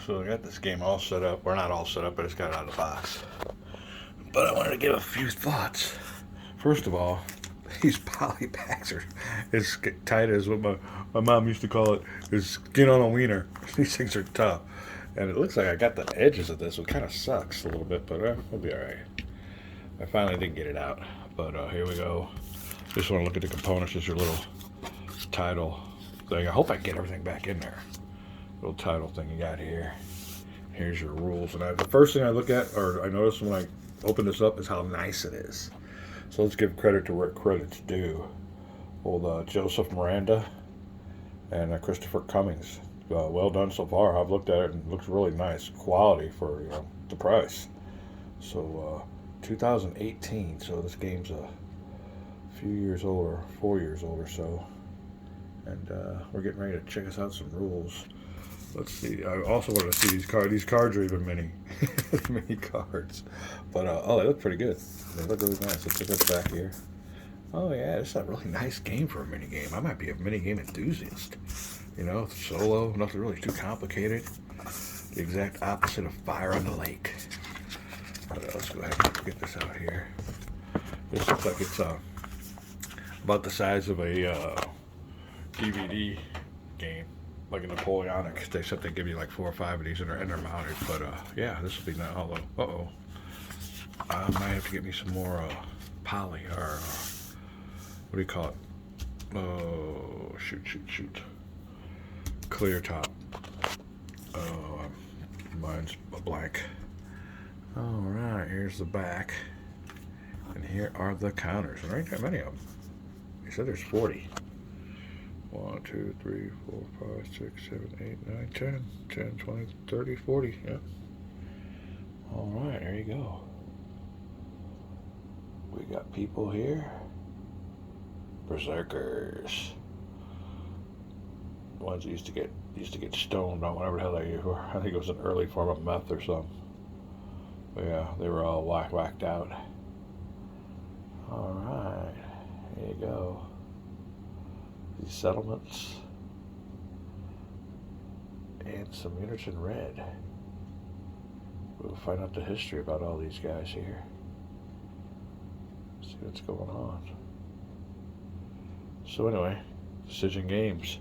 So I got this game all set up. Or not all set up, but it's got it out of the box. But I wanted to give a few thoughts. First of all, these poly packs are as tight as what my mom used to call it, is skin on a wiener. These things are tough. And it looks like I got the edges of this. It kind of sucks a little bit, but we'll be alright. I finally did get it out. But here we go. Just want to look at the components. Just your little title thing. I hope I get everything back in there. Little title thing you got here. Here's your rules. And the first thing I look at, or I notice when I open this up, is how nice it is. So let's give credit to where credit's due. Old Joseph Miranda and Christopher Cummings. Well done so far. I've looked at it and it looks really nice. Quality for the price. So 2018. So this game's a few years older, 4 years old or so. And we're getting ready to check us out some rules. Let's see. I also wanted to see these cards. These cards are even mini, mini cards. But oh, they look pretty good. They look really nice. Let's look at the back here. Oh yeah, it's a really nice game for a mini game. I might be a mini game enthusiast. Solo, nothing really too complicated. The exact opposite of Fire on the Lake. But let's go ahead and get this out here. This looks like it's about the size of a DVD game, like a Napoleonic, except they give you like 4 or 5 of these and they're mounted. But yeah, this will be not. Although, I might have to get me some more poly or what do you call it? Oh, shoot. Clear top. Oh, mine's a blank. All right, here's the back, and here are the counters. There ain't that many of them. He said there's 40. 1, 2, 3, 4, 5, 6, 7, 8, 9, 10, 10, 20, 30, 40. Yeah. All right, there you go. We got people here. Berserkers. The ones that used to get stoned on whatever the hell they were. I think it was an early form of meth or something. But yeah, they were all whacked out. All right, here you go. These settlements and some units in red. We'll find out the history about all these guys here. See what's going on. So anyway, Decision Games.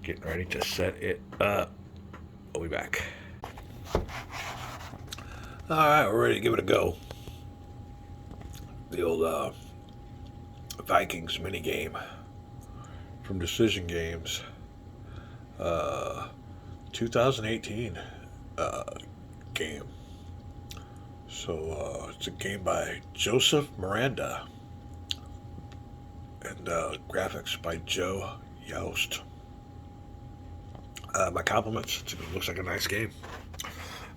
Getting ready to set it up. I'll be back. Alright, we're ready to give it a go. The old Vikings minigame from Decision Games. 2018 game. So it's a game by Joseph Miranda. And graphics by Joe Yost. My compliments. It looks like a nice game.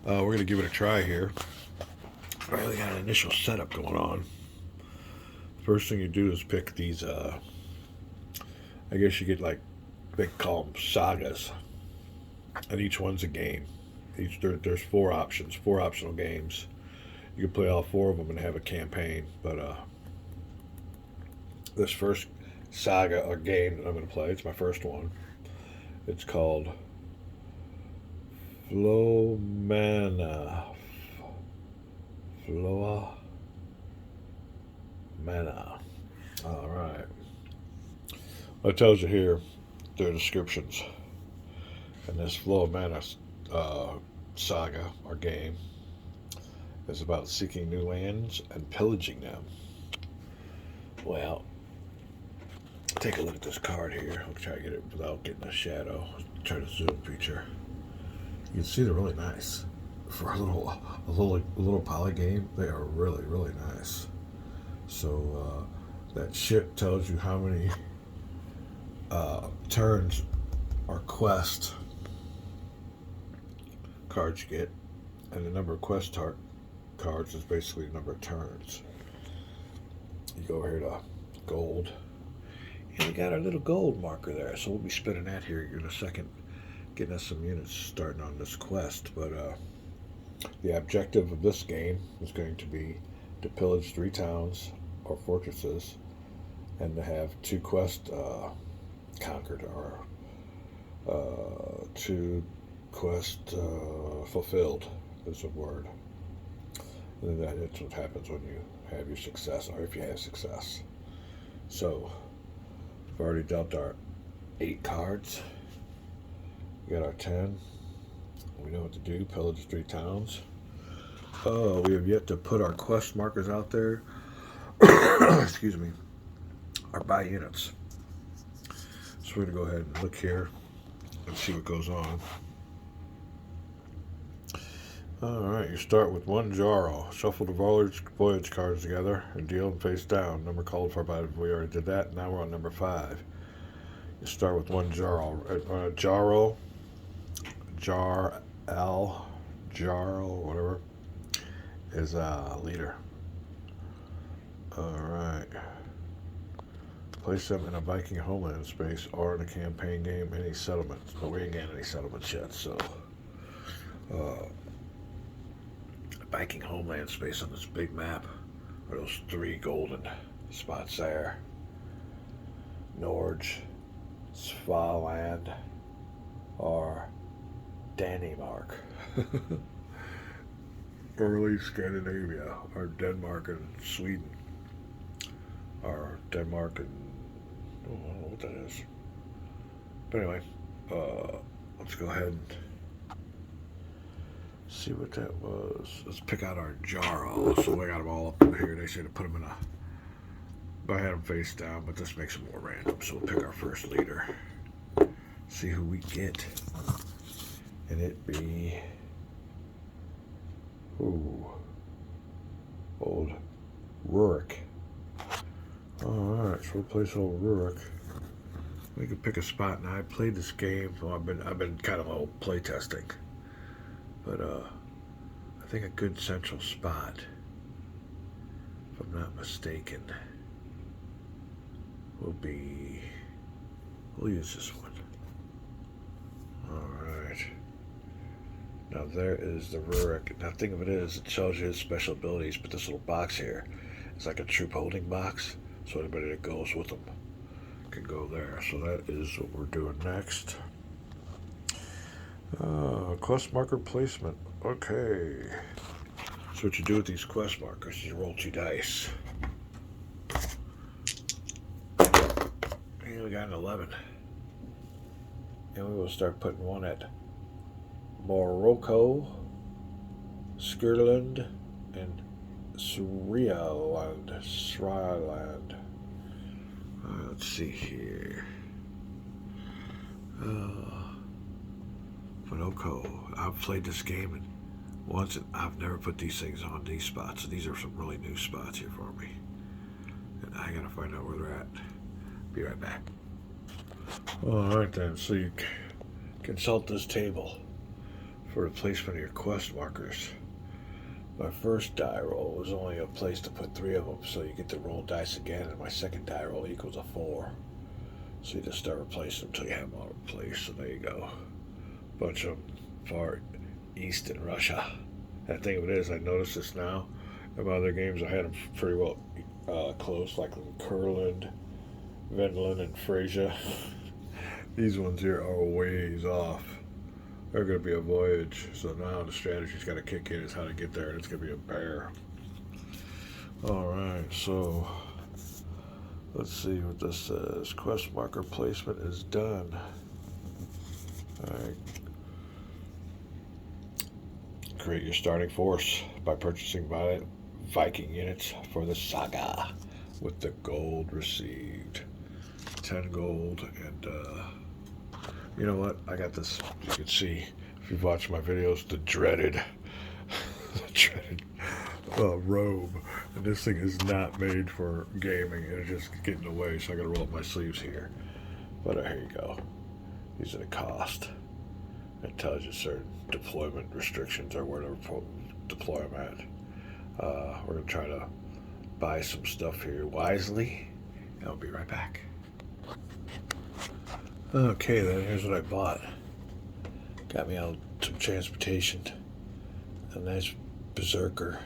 We're going to give it a try here. I really got an initial setup going on. First thing you do is pick these, I guess you get like, they call them sagas. And each one's a game. There's 4 options, 4 optional games. You can play all 4 of them and have a campaign. But this first saga or game that I'm going to play, it's my first one. It's called Flomana. All right. Well, it tells you here their descriptions. And this Flomana saga or game is about seeking new lands and pillaging them. Well, take a look at this card here. I'll try to get it without getting a shadow. Try to zoom feature. You can see they're really nice. For a little poly game, they are really, really nice. So that ship tells you how many turns or quest cards you get, and the number of quest cards is basically the number of turns. You go over here to gold, and we got our little gold marker there, so we'll be spinning that here in a second, getting us some units starting on this quest. But the objective of this game is going to be to pillage 3 towns or fortresses and to have 2 quests conquered, or to quest fulfilled is a word. And that's what happens when you have your success, or if you have success. So, we've already dealt our 8 cards. We got our 10. We know what to do. Pillage 3 towns. We have yet to put our quest markers out there. Excuse me. Our buy units. So we're going to go ahead and look here and see what goes on. Alright, you start with 1 Jarl. Shuffle the voyage cards together and deal them face down. Number called for by, we already did that. Now we're on number 5. You start with 1 Jarl. Jarl, whatever, is a leader. Alright. Place them in a Viking homeland space or in a campaign game, any settlements. But we ain't got any settlements yet, so. Viking homeland space on this big map are those 3 golden spots there. Norge, Svaland, or Danimark. Early Scandinavia, or Denmark and Sweden. Or Denmark and, I don't know what that is. But anyway, let's go ahead and see what that was. Let's pick out our Jarl. So I got them all up here. They say to put them in a, I had them face down, but this makes them more random. So we'll pick our first leader. See who we get. And it be, old Rurik. Alright, so we'll place old Rurik. We can pick a spot. Now I played this game, so I've been kind of old play testing. But I think a good central spot, if I'm not mistaken, will be, we'll use this one. Alright. Now there is the Rurik. Now the thing of it is, it shows you his special abilities, but this little box here is like a troop holding box, so anybody that goes with them can go there. So that is what we're doing next. Quest marker placement. Okay. So what you do with these quest markers, you roll 2 dice. And we got an 11. And we will start putting one at Morocco, Skirland, and Sriland. Let's see here. Morocco. I've played this game once, and I've never put these things on these spots. So these are some really new spots here for me. And I gotta find out where they're at. Be right back. Alright then, so you consult this table for the placement of your quest markers. My first die roll was only a place to put 3 of them, so you get to roll dice again, and my second die roll equals a 4. So you just start replacing them until you have them all replaced. So there you go. Bunch of them far east in Russia. And the thing of it is, I noticed this now. In my other games, I had them pretty well close, like Kurland, Vinland, and Frisia. These ones here are ways off. They're going to be a voyage. So now the strategy's got to kick in is how to get there, and it's going to be a bear. Alright, so let's see what this says. Quest marker placement is done. Alright. Create your starting force by purchasing Viking units for the saga with the gold received. 10 gold, and you know what? I got this, you can see, if you've watched my videos, the dreaded robe. And this thing is not made for gaming. It's just getting away, so I gotta roll up my sleeves here. But here you go. These are the cost. It tells you certain deployment restrictions or where to deploy them at. We're gonna try to buy some stuff here wisely, and I'll be right back. Okay then, here's what I bought. Got me out some transportation, a nice berserker,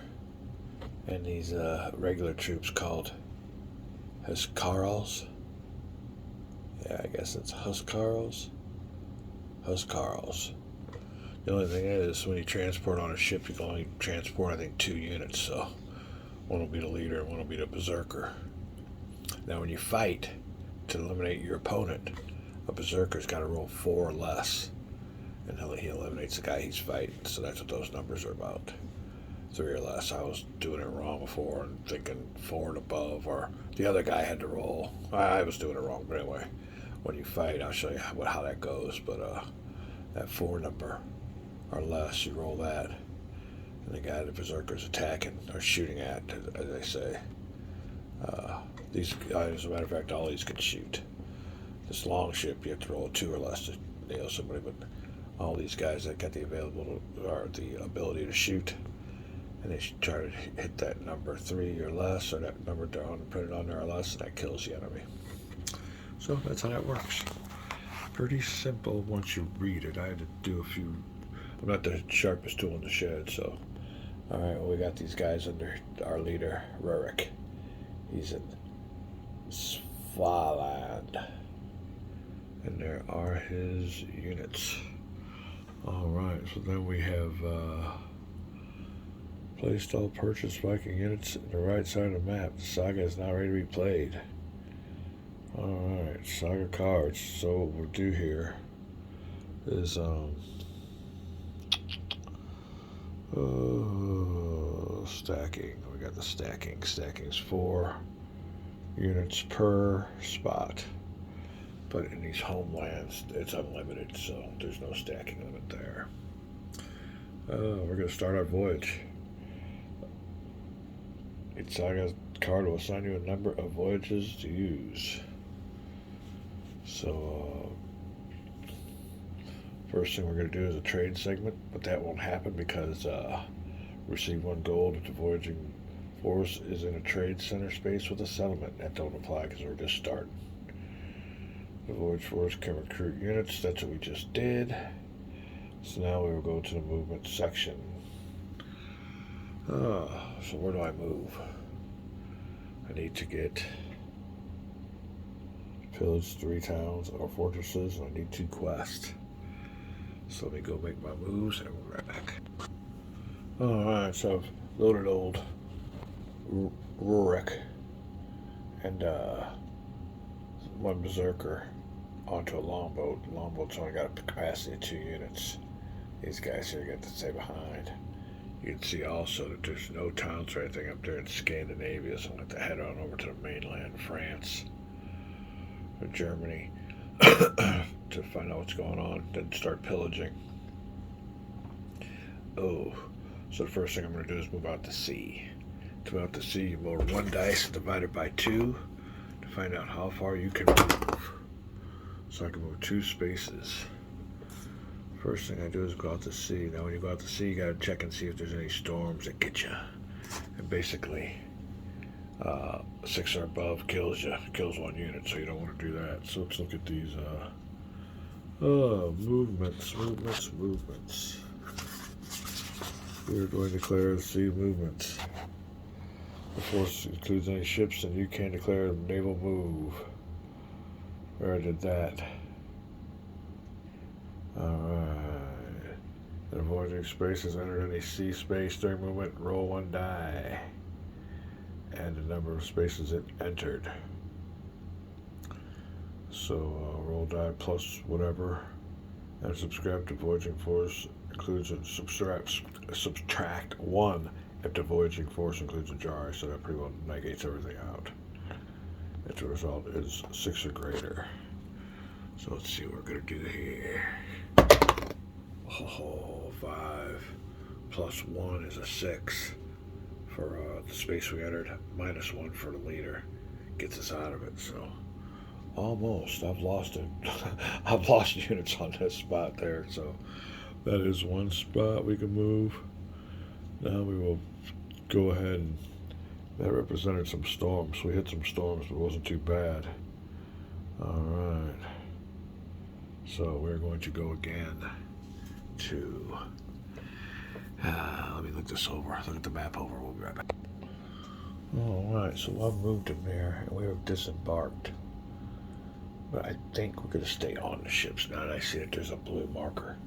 and these regular troops called Huskarls. Yeah, I guess it's Huskarls. The only thing is, when you transport on a ship, you can only transport, I think, 2 units. So one will be the leader and one will be the berserker. Now, when you fight to eliminate your opponent, a berserker's got to roll 4 or less, and he eliminates the guy he's fighting. So that's what those numbers are about. 3 or less. I was doing it wrong before and thinking 4 and above, or the other guy had to roll. I was doing it wrong, but anyway, when you fight, I'll show you how that goes. But that 4 number or less, you roll that, and the guy the berserker's attacking or shooting at, as they say. These guys, as a matter of fact, all these can shoot. This long ship, you have to roll a 2 or less to nail somebody, but all these guys that got the ability to shoot, and they should try to hit that number 3 or less, or that number down, put it on there or less, and that kills the enemy. So that's how that works. Pretty simple once you read it. I had to do a few. I'm not the sharpest tool in the shed, so. Alright, well, we got these guys under our leader, Rurik. He's in Svaland. And there are his units. Alright, so then we have placed all purchased Viking units on the right side of the map. The saga is now ready to be played. Alright, saga cards. So what we'll do here is stacking. We got the stacking. Stacking's 4 units per spot. But in these homelands, it's unlimited, so there's no stacking limit there. We're going to start our voyage. Each saga card will assign you a number of voyages to use. So, first thing we're going to do is a trade segment, but that won't happen because receive 1 gold if the voyaging force is in a trade center space with a settlement. That don't apply because we're just starting. The voyage force can recruit units. That's what we just did. So now we will go to the movement section. So where do I move? I need to get pillage 3 towns or fortresses, and I need 2 quests. So let me go make my moves and we'll be right back. Alright, so I've loaded old Rurik and 1 berserker onto a longboat. The longboat's only got a capacity of 2 units. These guys here get to stay behind. You can see also that there's no towns or anything up there in Scandinavia, so I'll have to head on over to the mainland, France or Germany, to find out what's going on, then start pillaging. Oh, so the first thing I'm going to do is move out to sea. To move out to sea, you roll 1 dice and divide it by 2 to find out how far you can move. So I can move 2 spaces. First thing I do is go out to sea. Now when you go out to sea, you gotta check and see if there's any storms that get you. And basically, 6 or above kills you, kills 1 unit, so you don't want to do that. So let's look at these movements. We're going to declare the sea movements. The force includes any ships, and you can declare a naval move. Where I did that. Alright. The avoiding spaces entered any sea space during movement. Roll 1 die. And the number of spaces it entered. So roll die plus whatever. And subscribe to voyaging force includes a subtract 1 if the voyaging force includes a jar. So that pretty well negates everything out. And the result is 6 or greater. So let's see what we're going to do here. Oh, 5 plus 1 is a 6 for the space we entered. Minus 1 for the leader. Gets us out of it, so almost. I've lost it. I've lost units on this spot there, so that is 1 spot we can move. Now we will go ahead and that represented some storms. We hit some storms, but it wasn't too bad. Alright. So we're going to go again to, let me look this over, look at the map over, we'll be right back. Alright, so I've moved him there, and we have disembarked. But I think we're going to stay on the ships now that I see that there's a blue marker.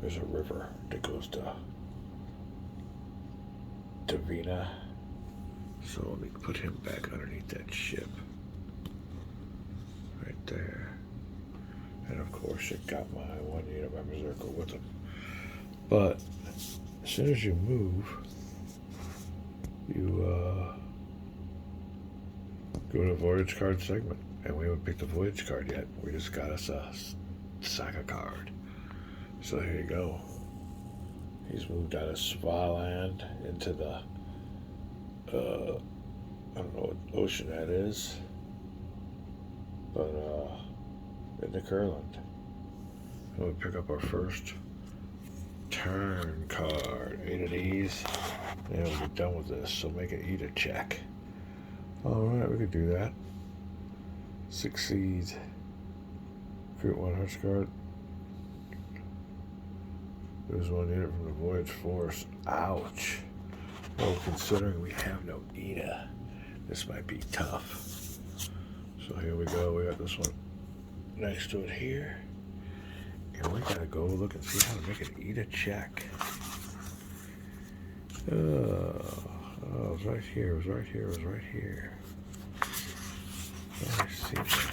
There's a river that goes to Vina. So let me put him back underneath that ship. Right there. And of course it got my 1 unit of my Berserker with him. But as soon as you move, you go to the voyage card segment. And we haven't picked the voyage card yet. We just got us a saga card. So here you go. He's moved out of Svaland into the I don't know what ocean that is, but into Curland. And we pick up our first turn card. 8 of these, and we'll be done with this. So make it eat a check. All right, we could do that. Succeed. Create 1 hearts card. There's 1 unit from the Voyage Force. Ouch. Well, considering we have no Ida, this might be tough. So here we go. We got this one next to it here. And we gotta go look and see how to make an Ida check. Oh, it was right here. It was right here. It was right here. I see that.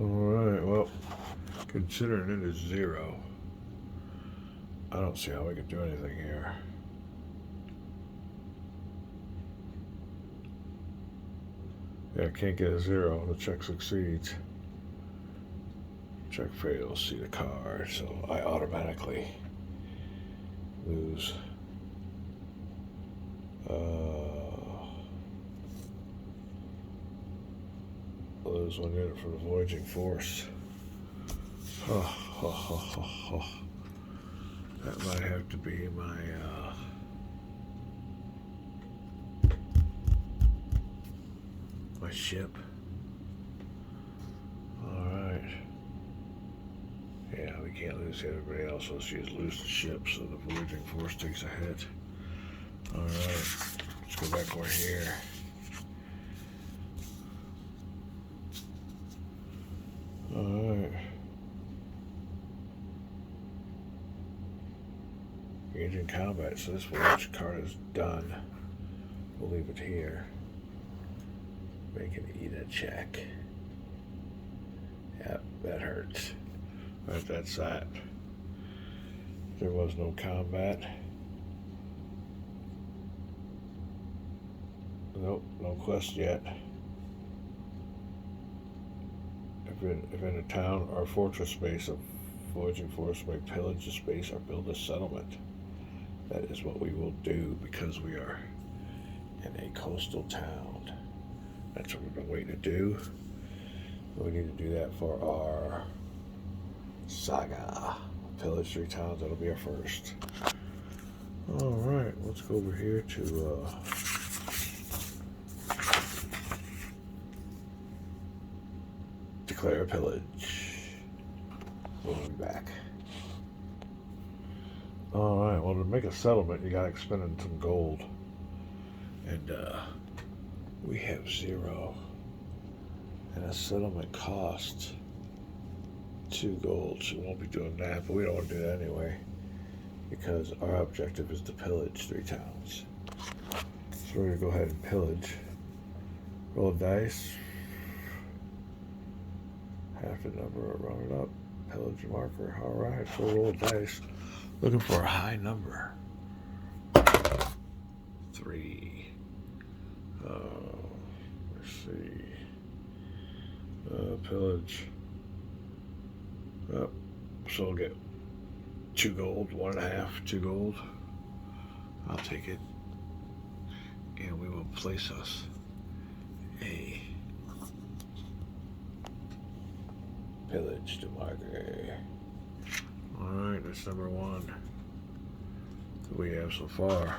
Alright, well, considering it is 0, I don't see how we could do anything here. Yeah, I can't get a 0. The check succeeds. Check fails. See the card. So I automatically lose. Lose 1 unit for the Voyaging Force. That might have to be my ship. Alright. Yeah, we can't lose everybody else. So let's just lose the ship so the Voyaging Force takes a hit. Alright. Let's go back over here. Alright. Engaging combat. So this voyage card is done. We'll leave it here. Make an Ida check. Yep, that hurts. Right, that's that. There was no combat. Nope, no quest yet. If in a town or fortress space, a Voyaging Force may pillage the space or build a settlement. That is what we will do because we are in a coastal town. That's what we've been waiting to do. We need to do that for our saga. Pillage 3 towns, that'll be our first. Alright, let's go over here to declare a pillage. We'll be back. Alright, well, to make a settlement, you gotta expend some gold. And, we have 0. And a settlement costs 2 gold, so we won't be doing that, but we don't want to do that anyway. Because our objective is to pillage 3 towns. So we're gonna go ahead and pillage. Roll a dice. Half the number, round it up. Pillage marker. Alright, so roll a dice. Looking for a high number. 3. Let's see. Pillage. So we'll get 2 gold, 1.5, 2 gold. I'll take it. And we will place us a pillage to marker. Alright, that's number 1 that we have so far.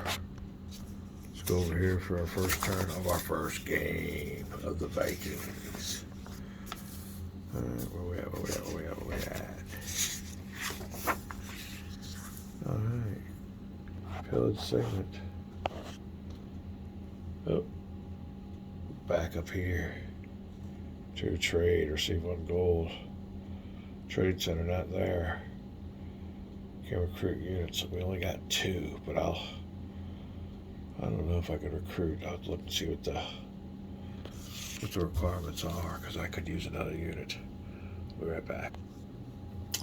Let's go over here for our first turn of our first game of the Vikings. Where we at? Where we at? Alright. Pillage segment. Oh, back up here to trade, receive 1 gold. Trade center not there. Can recruit units. We only got 2, but I don't know if I could recruit. I'll look and see what the requirements are, because I could use another unit. We'll be right back.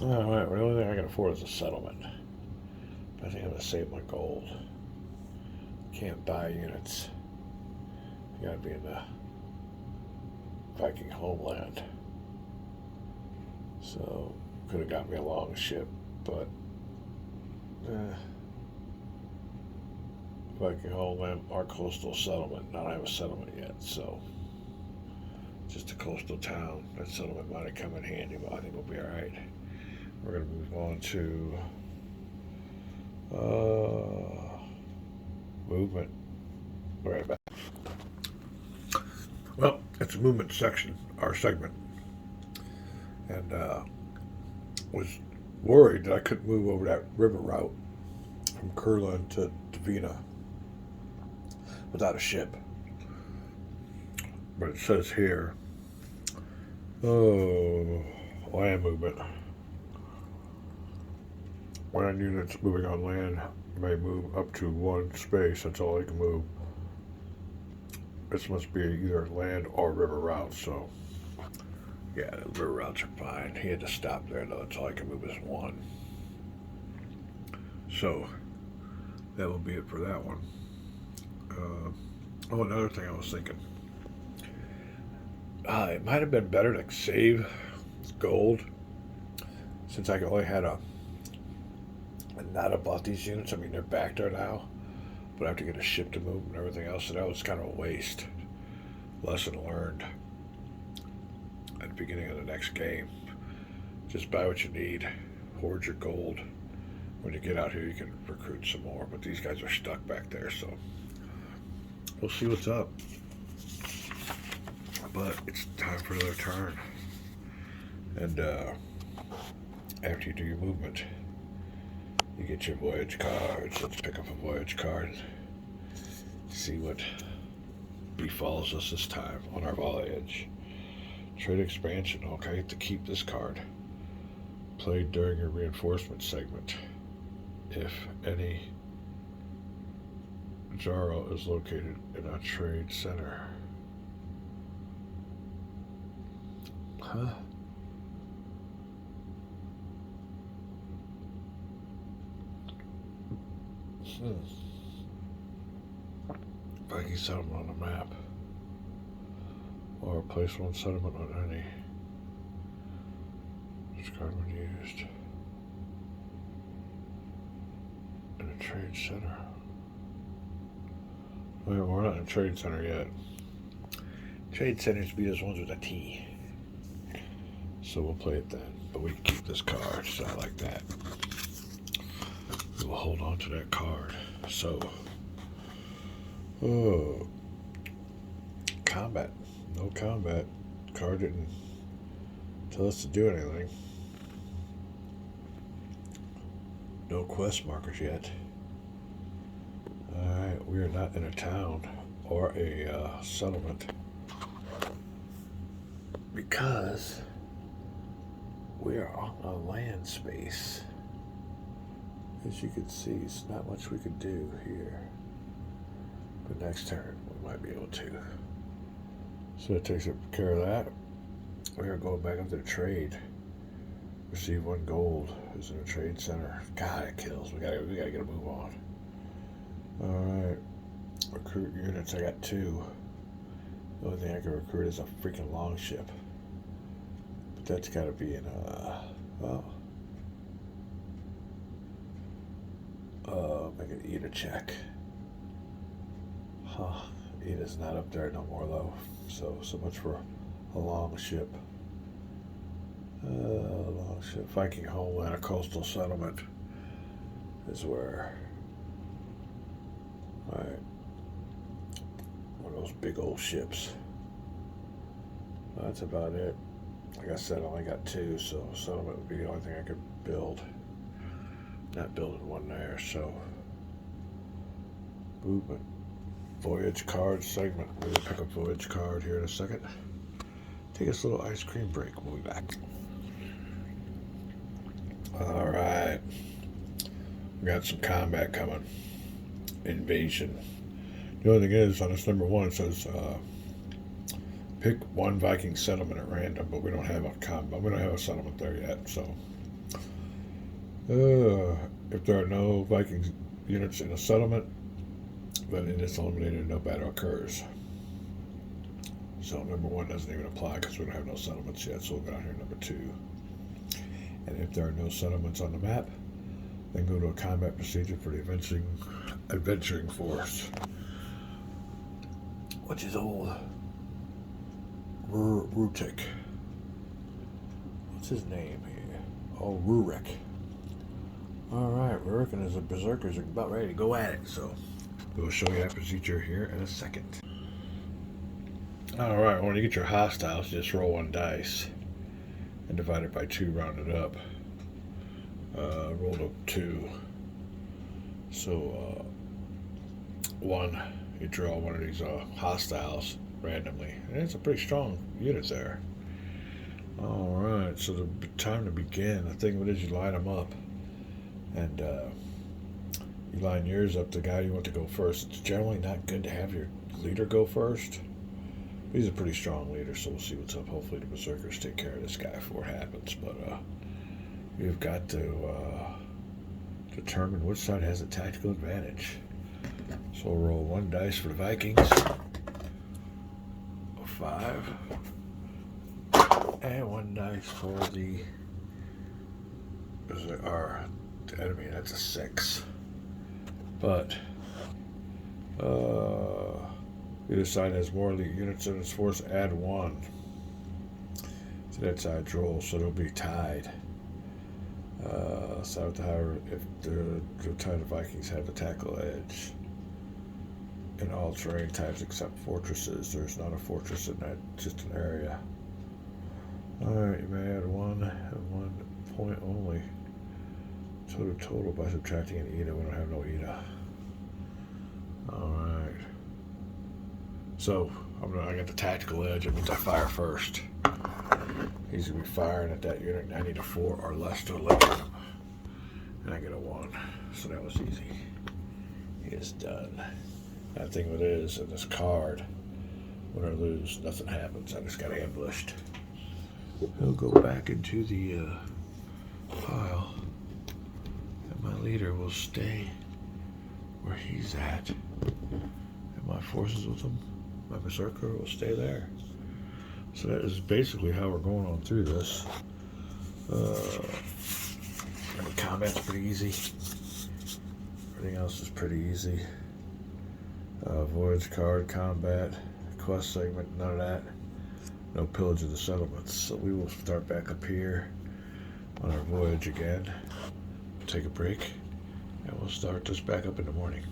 Alright, well, the only thing I can afford is a settlement. But I think I'm going to save my gold. Can't buy units. You gotta be in the Viking homeland. So, could have got me a long ship, but Viking homeland, our coastal settlement. Not have a settlement yet, so just a coastal town. That settlement might have come in handy, but I think we'll be alright. We're gonna move on to movement. Right back. Well, it's a movement section, our segment, and was worried that I couldn't move over that river route from Kurland to Davina without a ship. But it says here, land movement. Land units moving on land may move up to 1 space. That's all they can move. This must be either land or river routes, so yeah, the river routes are fine. He had to stop there though. That's all I can move is 1. So that will be it for that one. Another thing I was thinking. It might have been better to save gold, since I only had not about these units. I mean, they're back there now, but I have to get a ship to move and everything else, so that was kind of a waste. Lesson learned at the beginning of the next game. Just buy what you need, hoard your gold. When you get out here, you can recruit some more, but these guys are stuck back there, so we'll see what's up. But it's time for another turn. And after you do your movement, you get your voyage cards. Let's pick up a voyage card. See what befalls us this time on our voyage. Trade expansion. Okay, to keep this card. Played during your reinforcement segment. If any Jarl is located in a trade center. Huh? Viking settlement on the map. Or place 1 settlement on any. Discard when used. In a trade center. Well, we're not in a trade center yet. Trade centers be those ones with a T. So we'll play it then. But we can keep this card, so I like that. We'll hold on to that card. So, combat. No combat. Card didn't tell us to do anything. No quest markers yet. Alright, we are not in a town or a settlement. Because we are on a land space. As you can see, it's not much we could do here. But next turn, we might be able to. So that takes care of that. We are going back into the trade. Receive 1 gold. Is in a trade center. God, it kills. We gotta get a move on. Alright. Recruit units. I got 2. The only thing I can recruit is a freaking longship. But that's gotta be in make an Eda check. Huh. Eda's not up there no more though. So much for a long ship. Long ship. Viking homeland, a coastal settlement is where. Alright. One of those big old ships. That's about it. Like I said, I only got 2, so settlement would be the only thing I could build. Not building 1 there, so movement. Voyage card segment. We'll pick up voyage card here in a second. Take us a little ice cream break. We'll be back. Alright. We got some combat coming. Invasion. The only thing is, on this number 1, it says pick one Viking settlement at random, but we don't have a combat. We don't have a settlement there yet, so if there are no Viking units in a settlement, then it is eliminated, no battle occurs. So number 1 doesn't even apply because we don't have no settlements yet, so we'll go down here to number 2. And if there are no settlements on the map, then go to a combat procedure for the adventuring force, which is old Rutik. What's his name here? Oh, Rurik. Alright, Rurik and his berserkers are about ready to go at it, so we'll show you that procedure here in a second. Alright, when you get your hostiles, just roll 1 dice and divide it by 2, round it up. Rolled up 2. So 1, you draw one of these hostiles randomly, and it's a pretty strong unit there. Alright, so the time to begin, the thing of it is you line them up, and you line yours up the guy you want to go first. It's generally not good to have your leader go first. He's a pretty strong leader, so we'll see what's up. Hopefully the berserkers take care of this guy before it happens, but you've got to determine which side has a tactical advantage. So we'll roll 1 dice for the Vikings. A 5. And 1 dice for the enemy. That's a 6. But either side has more elite units in its force, add 1 to that side's roll, so they'll be tied. So however, if the tied Vikings have the tackle edge in all terrain types except fortresses. There's not a fortress in that, just an area. Alright, you may add 1 and 1 point only to the total by subtracting an Ida. We don't have no Ida. Alright. So, I got the tactical edge. It means I fire first. He's going to be firing at that unit. I need a 4 or less to eliminate him. And I get a 1. So that was easy. He is done. That thing with it is, in this card, when I lose, nothing happens. I just got ambushed. He'll go back into the pile. And my leader will stay where he's at. And my forces with him, my berserker, will stay there. So that is basically how we're going on through this. The combat's pretty easy. Everything else is pretty easy. Voyage card, combat, quest segment, none of that. No pillage of the settlements. So we will start back up here on our voyage again. Take a break, and we'll start this back up in the morning.